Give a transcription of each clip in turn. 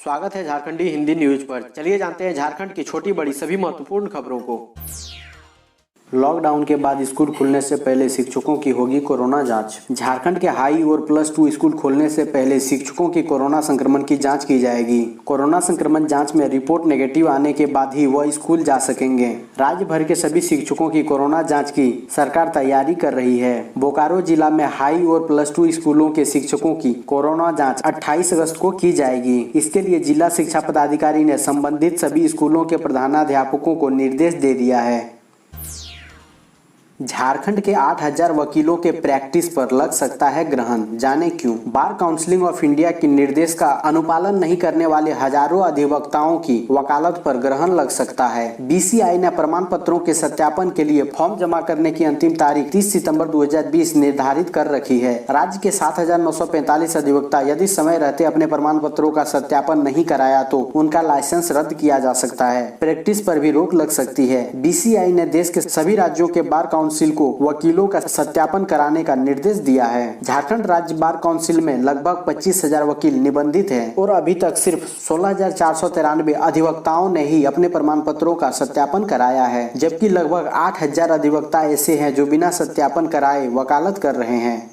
स्वागत है झारखंडी हिंदी न्यूज पर। चलिए जानते हैं झारखंड की छोटी बड़ी सभी महत्वपूर्ण खबरों को। लॉकडाउन के बाद स्कूल खुलने से पहले शिक्षकों की होगी कोरोना जांच। झारखंड के हाई और +2 स्कूल खोलने से पहले शिक्षकों की कोरोना संक्रमण की जांच की जाएगी। कोरोना संक्रमण जांच में रिपोर्ट नेगेटिव आने के बाद ही वह स्कूल जा सकेंगे। राज्य भर के सभी शिक्षकों की कोरोना जांच की सरकार तैयारी कर रही है। बोकारो जिला में हाई और +2 स्कूलों के शिक्षकों की कोरोना जाँच 28 अगस्त को की जाएगी। इसके लिए जिला शिक्षा पदाधिकारी ने संबंधित सभी स्कूलों के प्रधानाध्यापकों को निर्देश दे दिया है। झारखंड के 8000 वकीलों के प्रैक्टिस पर लग सकता है ग्रहण, जाने क्यों। बार काउंसिल ऑफ इंडिया के निर्देश का अनुपालन नहीं करने वाले हजारों अधिवक्ताओं की वकालत पर ग्रहण लग सकता है। बीसीआई ने प्रमाण पत्रों के सत्यापन के लिए फॉर्म जमा करने की अंतिम तारीख 30 सितंबर 2020 निर्धारित कर रखी है। राज्य के 7945 अधिवक्ता यदि समय रहते अपने प्रमाण पत्रों का सत्यापन नहीं कराया तो उनका लाइसेंस रद्द किया जा सकता है। प्रैक्टिस पर भी रोक लग सकती है। बीसीआई ने देश के सभी राज्यों के बार काउंसिल को वकीलों का सत्यापन कराने का निर्देश दिया है। झारखंड राज्य बार काउंसिल में लगभग 25,000 वकील निबंधित हैं और अभी तक सिर्फ 16,493 अधिवक्ताओं ने ही अपने प्रमाण पत्रों का सत्यापन कराया है, जबकि लगभग 8,000 अधिवक्ता ऐसे हैं जो बिना सत्यापन कराए वकालत कर रहे हैं।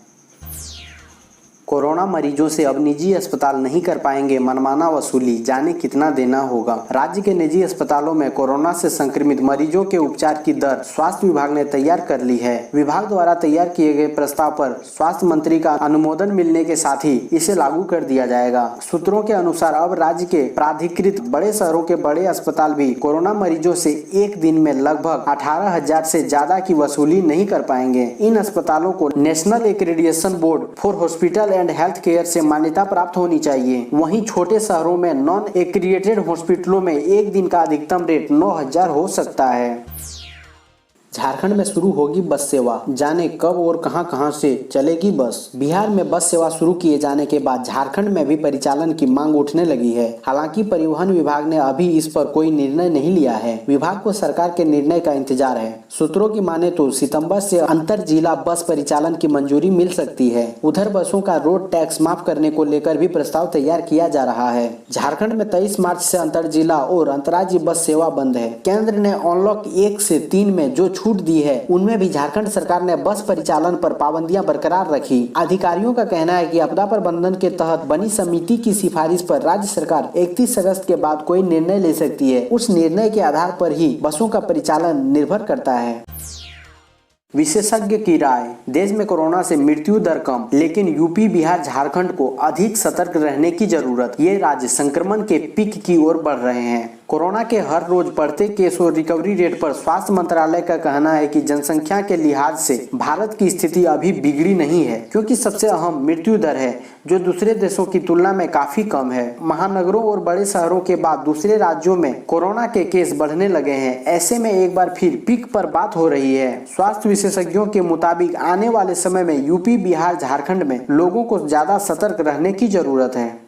कोरोना मरीजों से अब निजी अस्पताल नहीं कर पाएंगे मनमाना वसूली, जाने कितना देना होगा। राज्य के निजी अस्पतालों में कोरोना से संक्रमित मरीजों के उपचार की दर स्वास्थ्य विभाग ने तैयार कर ली है। विभाग द्वारा तैयार किए गए प्रस्ताव पर स्वास्थ्य मंत्री का अनुमोदन मिलने के साथ ही इसे लागू कर दिया जाएगा। सूत्रों के अनुसार अब राज्य के प्राधिकृत बड़े शहरों के बड़े अस्पताल भी कोरोना मरीजों से एक दिन में लगभग 18,000 से ज्यादा की वसूली नहीं कर पाएंगे। इन अस्पतालों को national accreditation board for hospital and health care से मान्यता प्राप्त होनी चाहिए। वहीं छोटे शहरों में नॉन एक्रीडेटेड हॉस्पिटलों में एक दिन का अधिकतम रेट 9,000 हो सकता है। झारखंड में शुरू होगी बस सेवा, जाने कब और कहां से चलेगी बस। बिहार में बस सेवा शुरू किए जाने के बाद झारखंड में भी परिचालन की मांग उठने लगी है। हालांकि परिवहन विभाग ने अभी इस पर कोई निर्णय नहीं लिया है। विभाग को सरकार के निर्णय का इंतजार है। सूत्रों की माने तो सितंबर से अंतर जिला बस परिचालन की मंजूरी मिल सकती है। उधर बसों का रोड टैक्स माफ करने को लेकर भी प्रस्ताव तैयार किया जा रहा है। झारखंड में 23 मार्च से अंतर जिला और अंतर्राज्यीय बस सेवा बंद है। केंद्र ने अनलॉक 1 से 3 में जो छूट दी है उनमें भी झारखंड सरकार ने बस परिचालन पर पाबंदियां बरकरार रखी। अधिकारियों का कहना है कि आपदा प्रबंधन के तहत बनी समिति की सिफारिश पर राज्य सरकार 31 अगस्त के बाद कोई निर्णय ले सकती है। उस निर्णय के आधार पर ही बसों का परिचालन निर्भर करता है। विशेषज्ञ की राय, देश में कोरोना से मृत्यु दर कम, लेकिन यूपी, बिहार, झारखंड को अधिक सतर्क रहने की जरूरत। ये राज्य संक्रमण के पीक की ओर बढ़ रहे हैं। कोरोना के हर रोज बढ़ते केस और रिकवरी रेट पर स्वास्थ्य मंत्रालय का कहना है कि जनसंख्या के लिहाज से भारत की स्थिति अभी बिगड़ी नहीं है, क्योंकि सबसे अहम मृत्यु दर है जो दूसरे देशों की तुलना में काफी कम है। महानगरों और बड़े शहरों के बाद दूसरे राज्यों में कोरोना के केस बढ़ने लगे हैं। ऐसे में एक बार फिर पीक पर बात हो रही है। स्वास्थ्य विशेषज्ञों के मुताबिक आने वाले समय में यूपी, बिहार, झारखंड में लोगों को ज्यादा सतर्क रहने की जरूरत है।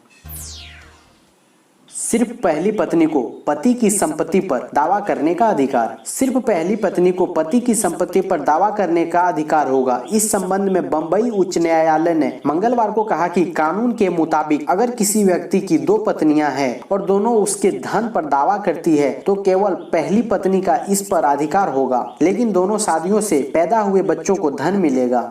सिर्फ पहली पत्नी को पति की संपत्ति पर दावा करने का अधिकार। सिर्फ पहली पत्नी को पति की संपत्ति पर दावा करने का अधिकार होगा। इस संबंध में बंबई उच्च न्यायालय ने मंगलवार को कहा कि कानून के मुताबिक अगर किसी व्यक्ति की 2 पत्नियां हैं और दोनों उसके धन पर दावा करती है तो केवल पहली पत्नी का इस पर अधिकार होगा, लेकिन दोनों शादियों से पैदा हुए बच्चों को धन मिलेगा।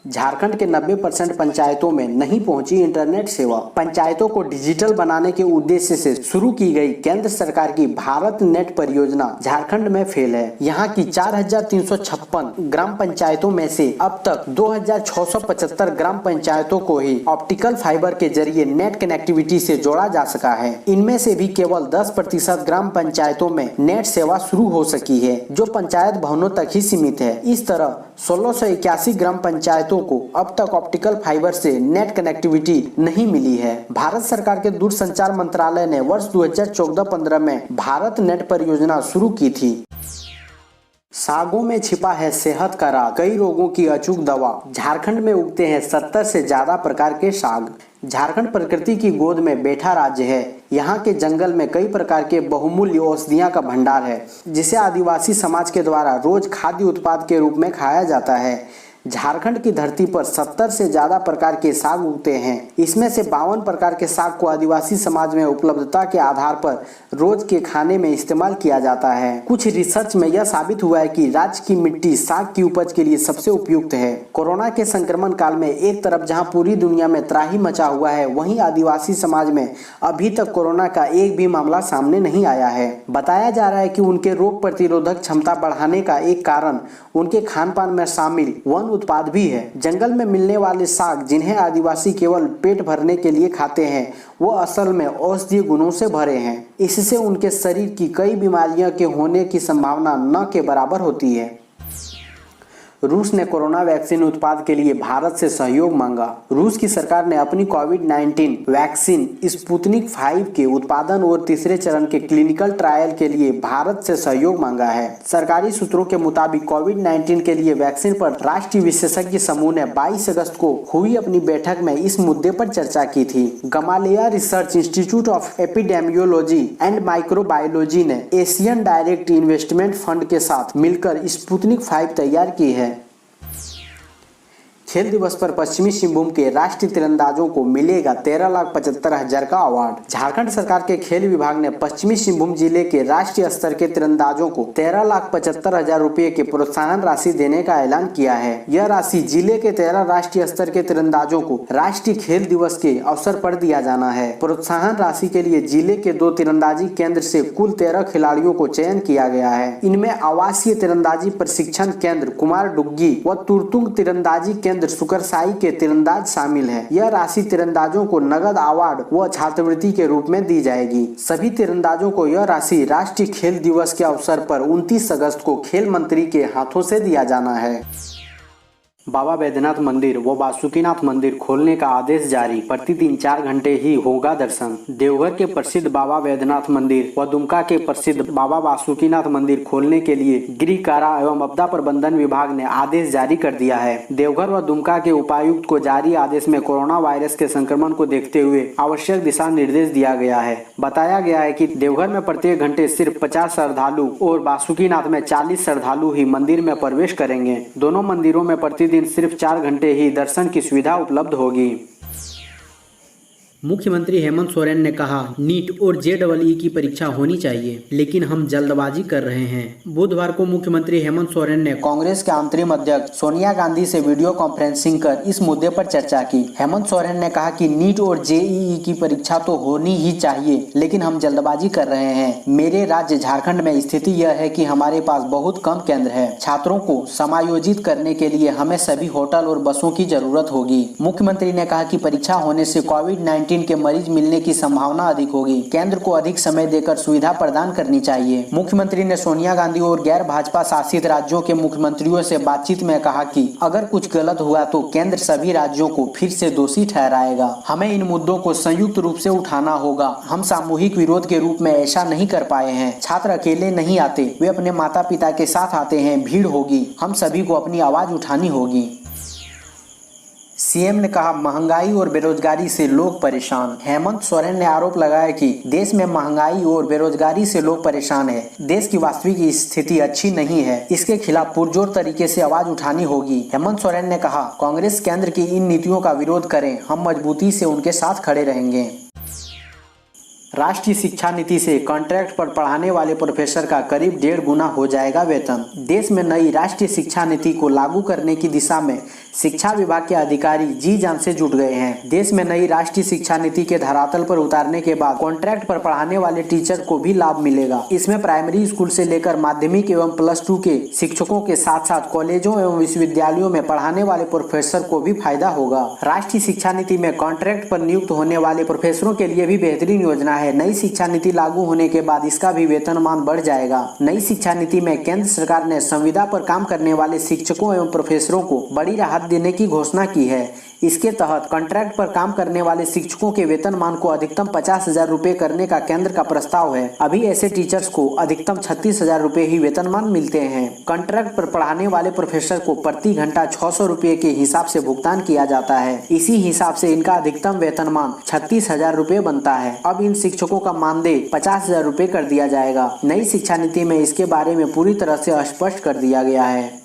झारखंड के 90% पंचायतों में नहीं पहुंची इंटरनेट सेवा। पंचायतों को डिजिटल बनाने के उद्देश्य से शुरू की गई केंद्र सरकार की भारत नेट परियोजना झारखंड में फेल है। यहां की 4,356 ग्राम पंचायतों में से अब तक 2,675 ग्राम पंचायतों को ही ऑप्टिकल फाइबर के जरिए नेट कनेक्टिविटी से जोड़ा जा सका है। इनमें से भी केवल 10% ग्राम पंचायतों में नेट सेवा शुरू हो सकी है, जो पंचायत भवनों तक ही सीमित है। इस तरह 1681 ग्राम पंचायत को अब तक ऑप्टिकल फाइबर से नेट कनेक्टिविटी नहीं मिली है। भारत सरकार के दूरसंचार मंत्रालय ने वर्ष 2014-15 में भारत नेट परियोजना शुरू की थी। सागों में छिपा है सेहत का राज, कई रोगों की अचूक दवा। झारखंड में उगते हैं 70 से ज्यादा प्रकार के साग। झारखंड प्रकृति की गोद में बैठा राज्य है। यहाँ के जंगल में कई प्रकार के बहुमूल्य औषधियों का भंडार है, जिसे आदिवासी समाज के द्वारा रोज खाद्य उत्पाद के रूप में खाया जाता है। झारखंड की धरती पर 70 से ज्यादा प्रकार के साग उगते हैं। इसमें से 52 प्रकार के साग को आदिवासी समाज में उपलब्धता के आधार पर रोज के खाने में इस्तेमाल किया जाता है। कुछ रिसर्च में यह साबित हुआ है कि राज्य की मिट्टी साग की उपज के लिए सबसे उपयुक्त है। कोरोना के संक्रमण काल में एक तरफ जहां पूरी दुनिया में त्राही मचा हुआ है, वहीं आदिवासी समाज में अभी तक कोरोना का एक भी मामला सामने नहीं आया है। बताया जा रहा है कि उनके रोग प्रतिरोधक क्षमता बढ़ाने का एक कारण उनके खान पान में शामिल वन उत्पाद भी है। जंगल में मिलने वाले साग, जिन्हें आदिवासी केवल पेट भरने के लिए खाते हैं, वो असल में औषधीय गुणों से भरे हैं। इससे उनके शरीर की कई बीमारियों के होने की संभावना न के बराबर होती है। रूस ने कोरोना वैक्सीन उत्पाद के लिए भारत से सहयोग मांगा। रूस की सरकार ने अपनी कोविड-19 वैक्सीन स्पुतनिक 5 के उत्पादन और तीसरे चरण के क्लिनिकल ट्रायल के लिए भारत से सहयोग मांगा है। सरकारी सूत्रों के मुताबिक कोविड-19 के लिए वैक्सीन पर राष्ट्रीय विशेषज्ञ समूह ने 22 अगस्त को हुई अपनी बैठक में इस मुद्दे पर चर्चा की थी। गमालेया research institute of epidemiology and microbiology ने एशियन डायरेक्ट इन्वेस्टमेंट फंड के साथ मिलकर स्पुतनिक 5 तैयार की है। खेल दिवस पर पश्चिमी सिंहभूम के राष्ट्रीय तीरंदाजों को मिलेगा 13,75,000 का अवार्ड। झारखंड सरकार के खेल विभाग ने पश्चिमी सिंहभूम जिले के राष्ट्रीय स्तर के तीरंदाजों को 13,75,000 रुपए की प्रोत्साहन राशि देने का ऐलान किया है। यह राशि जिले के 13 राष्ट्रीय स्तर के तीरंदाजों को राष्ट्रीय खेल दिवस के अवसर पर दिया जाना है। प्रोत्साहन राशि के लिए जिले के 2 तीरंदाजी केंद्र से कुल 13 खिलाड़ियों को चयन किया गया है। इनमें आवासीय तीरंदाजी प्रशिक्षण केंद्र कुमार डुग्गी व तुरतुंग तीरंदाजी केंद्र सुकरसाई के तीरंदाज शामिल हैं। यह राशि तीरंदाजों को नगद अवार्ड व छात्रवृत्ति के रूप में दी जाएगी। सभी तीरंदाजों को यह राशि राष्ट्रीय खेल दिवस के अवसर पर 29 अगस्त को खेल मंत्री के हाथों से दिया जाना है। बाबा बैद्यनाथ मंदिर व बासुकीनाथ मंदिर खोलने का आदेश जारी। प्रतिदिन 4 घंटे ही होगा दर्शन। देवघर के प्रसिद्ध बाबा बैद्यनाथ मंदिर व दुमका के प्रसिद्ध बाबा बासुकीनाथ मंदिर खोलने के लिए गृह कारा एवं आपदा प्रबंधन विभाग ने आदेश जारी कर दिया है। देवघर व दुमका के उपायुक्त को जारी आदेश में कोरोना वायरस के संक्रमण को देखते हुए आवश्यक दिशा निर्देश दिया गया है। बताया गया है कि देवघर में प्रत्येक घंटे सिर्फ 50 श्रद्धालु और बासुकीनाथ में 40 श्रद्धालु ही मंदिर में प्रवेश करेंगे। दोनों मंदिरों में प्रतिदिन सिर्फ 4 घंटे ही दर्शन की सुविधा उपलब्ध होगी। मुख्यमंत्री हेमंत सोरेन ने कहा, नीट और जेईई की परीक्षा होनी चाहिए, लेकिन हम जल्दबाजी कर रहे हैं। बुधवार को मुख्यमंत्री हेमंत सोरेन ने कांग्रेस के अंतरिम अध्यक्ष सोनिया गांधी से वीडियो कॉन्फ्रेंसिंग कर इस मुद्दे पर चर्चा की। हेमंत सोरेन ने कहा कि नीट और जेईई की परीक्षा तो होनी ही चाहिए, लेकिन हम जल्दबाजी कर रहे हैं। मेरे राज्य झारखंड में स्थिति यह है कि हमारे पास बहुत कम केंद्र है। छात्रों को समायोजित करने के लिए हमें सभी होटल और बसों की जरूरत होगी। मुख्यमंत्री ने कहा कि परीक्षा होने से कोविड-19 के मरीज मिलने की संभावना अधिक होगी। केंद्र को अधिक समय देकर सुविधा प्रदान करनी चाहिए। मुख्यमंत्री ने सोनिया गांधी और गैर भाजपा शासित राज्यों के मुख्यमंत्रियों से बातचीत में कहा कि अगर कुछ गलत हुआ तो केंद्र सभी राज्यों को फिर से दोषी ठहराएगा। हमें इन मुद्दों को संयुक्त रूप से उठाना होगा। हम सामूहिक विरोध के रूप में ऐसा नहीं कर पाए हैं। छात्र अकेले नहीं आते, वे अपने माता पिता के साथ आते हैं। भीड़ होगी, हम सभी को अपनी आवाज उठानी होगी। सीएम ने कहा, महंगाई और बेरोजगारी से लोग परेशान। हेमंत सोरेन ने आरोप लगाया कि देश में महंगाई और बेरोजगारी से लोग परेशान हैं। देश की वास्तविक स्थिति अच्छी नहीं है। इसके खिलाफ पुरजोर तरीके से आवाज उठानी होगी। हेमंत सोरेन ने कहा, कांग्रेस केंद्र की इन नीतियों का विरोध करें, हम मजबूती से उनके साथ खड़े रहेंगे। राष्ट्रीय शिक्षा नीति से कॉन्ट्रैक्ट पर पढ़ाने वाले प्रोफेसर का करीब 1.5 गुना हो जाएगा वेतन। देश में नई राष्ट्रीय शिक्षा नीति को लागू करने की दिशा में शिक्षा विभाग के अधिकारी जी जान से जुट गए हैं। देश में नई राष्ट्रीय शिक्षा नीति के धरातल पर उतारने के बाद कॉन्ट्रैक्ट पर पढ़ाने वाले टीचर को भी लाभ मिलेगा। इसमें प्राइमरी स्कूल से लेकर माध्यमिक एवं +2 के शिक्षकों के साथ साथ कॉलेजों एवं विश्वविद्यालयों में पढ़ाने वाले प्रोफेसर को भी फायदा होगा। राष्ट्रीय शिक्षा नीति में कॉन्ट्रैक्ट पर नियुक्त होने वाले प्रोफेसरों के लिए भी बेहतरीन योजना है। नई शिक्षा नीति लागू होने के बाद इसका भी वेतनमान बढ़ जाएगा। नई शिक्षा नीति में केंद्र सरकार ने संविदा पर काम करने वाले शिक्षकों एवं प्रोफेसरों को बड़ी राहत देने की घोषणा की है। इसके तहत कॉन्ट्रैक्ट पर काम करने वाले शिक्षकों के वेतनमान को अधिकतम 50,000 रुपए करने का केंद्र का प्रस्ताव है। अभी ऐसे टीचर्स को अधिकतम 36,000 रुपए ही वेतनमान मिलते हैं। कॉन्ट्रैक्ट पर पढ़ाने वाले प्रोफेसर को प्रति घंटा 600 रुपए के हिसाब से भुगतान किया जाता है। इसी हिसाब से इनका अधिकतम वेतनमान 36,000 रुपए बनता है। अब इन शिक्षकों का मानदेय 50,000 रुपए कर दिया जाएगा। नई शिक्षा नीति में इसके बारे में पूरी तरह से स्पष्ट कर दिया गया है।